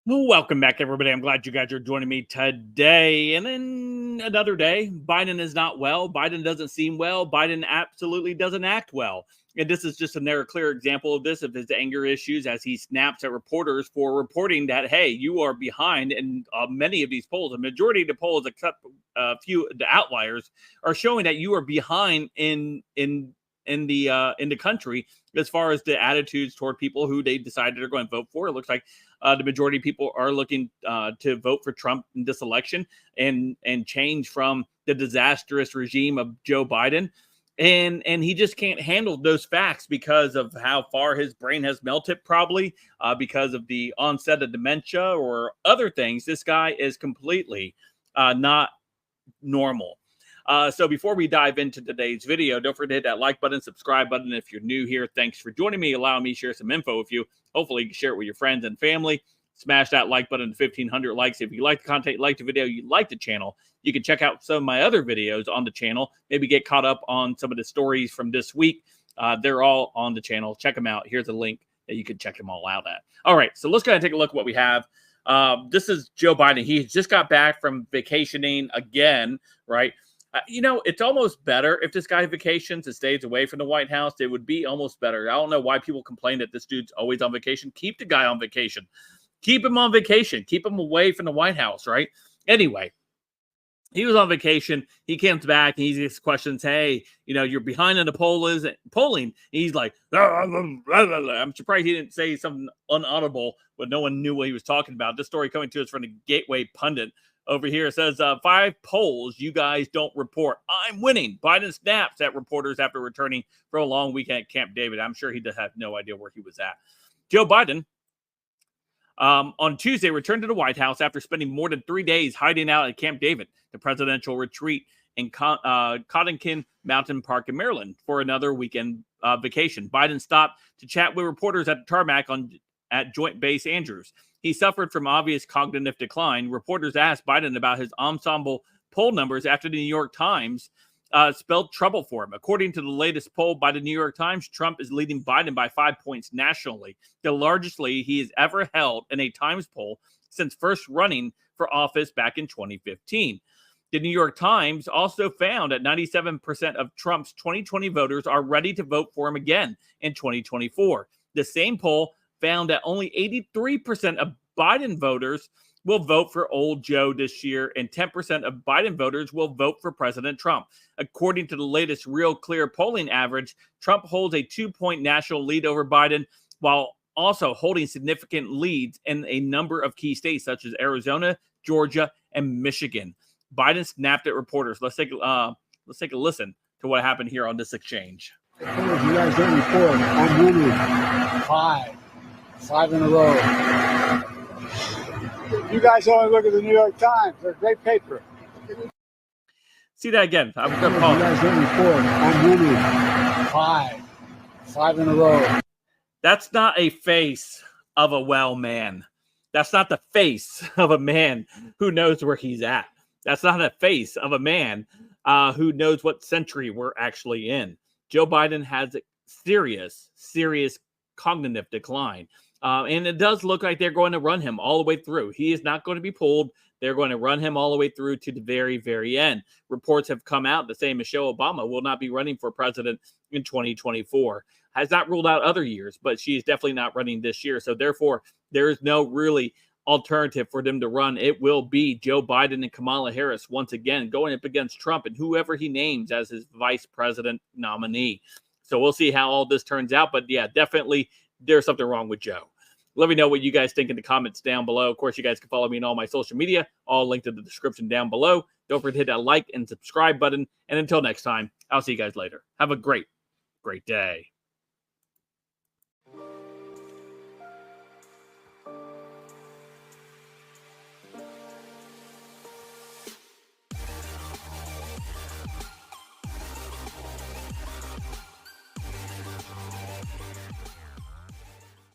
Well, welcome back, everybody. I'm glad you guys are joining me today. And then another day, Biden is not well. Biden doesn't seem well. Biden absolutely doesn't act well. And this is just another clear example of this, of his anger issues as he snaps at reporters for reporting that, hey, you are behind. And many of these polls, the majority of the polls, except a few the outliers, are showing that you are behind in the country as far as the attitudes toward people who they decided are going to vote for. It looks like the majority of people are looking to vote for Trump in this election and change from the disastrous regime of Joe Biden. And he just can't handle those facts because of how far his brain has melted, probably because of the onset of dementia or other things. This guy is completely not normal. So before we dive into today's video, don't forget to hit that like button, subscribe button. If you're new here, thanks for joining me. Allow me to share some info with you. Hopefully you can share it with your friends and family. Smash that like button to 1,500 likes. If you like the content, like the video, you like the channel, you can check out some of my other videos on the channel. Maybe get caught up on some of the stories from this week. They're all on the channel. Check them out. Here's a link that you can check them all out at. All right, so let's go ahead and take a look at what we have. This is Joe Biden. He just got back from vacationing again, right? It's almost better if this guy vacations and stays away from the White House. It would be almost better. I don't know why people complain that this dude's always on vacation. Keep the guy on vacation. Keep him on vacation. Keep him away from the White House, right? Anyway, he was on vacation. He comes back and he gets questions. Hey, you're behind in the polling. He's like, blah, blah, blah, blah. I'm surprised he didn't say something unaudible, but no one knew what he was talking about. This story coming to us from the Gateway Pundit. Over here, it says 5 polls you guys don't report. I'm winning. Biden snaps at reporters after returning from a long weekend at Camp David. I'm sure he does have no idea where he was at. Joe Biden, on Tuesday, returned to the White House after spending more than 3 days hiding out at Camp David, the presidential retreat in Cottonkin Mountain Park in Maryland, for another weekend vacation. Biden stopped to chat with reporters at the tarmac at Joint Base Andrews. He suffered from obvious cognitive decline. Reporters asked Biden about his ensemble poll numbers after the New York Times spelled trouble for him. According to the latest poll by the New York Times, Trump is leading Biden by 5 points nationally, the largest lead he has ever held in a Times poll since first running for office back in 2015. The New York Times also found that 97% of Trump's 2020 voters are ready to vote for him again in 2024. The same poll found that only 83% of Biden voters will vote for old Joe this year, and 10% of Biden voters will vote for President Trump. According to the latest Real Clear polling average, Trump holds a 2-point national lead over Biden, while also holding significant leads in a number of key states such as Arizona, Georgia, and Michigan. Biden snapped at reporters. Let's take a listen to what happened here on this exchange. You guys don't report. I'm winning. 5 in a row. You guys only look at the New York Times. They're a great paper. See that again. I'm going to pause. You guys don't report. I'm winning. 5 in a row. That's not a face of a well man. That's not the face of a man who knows where he's at. That's not a face of a man who knows what century we're actually in. Joe Biden has a serious cognitive decline. And it does look like they're going to run him all the way through. He is not going to be pulled. They're going to run him all the way through to the very, very end. Reports have come out the same Michelle Obama will not be running for president in 2024. Has not ruled out other years, but she is definitely not running this year. So therefore, there is no really alternative for them to run. It will be Joe Biden and Kamala Harris once again going up against Trump and whoever he names as his vice president nominee. So we'll see how all this turns out. But yeah, definitely there's something wrong with Joe. Let me know what you guys think in the comments down below. Of course, you guys can follow me on all my social media, all linked in the description down below. Don't forget to hit that like and subscribe button. And until next time, I'll see you guys later. Have a great day.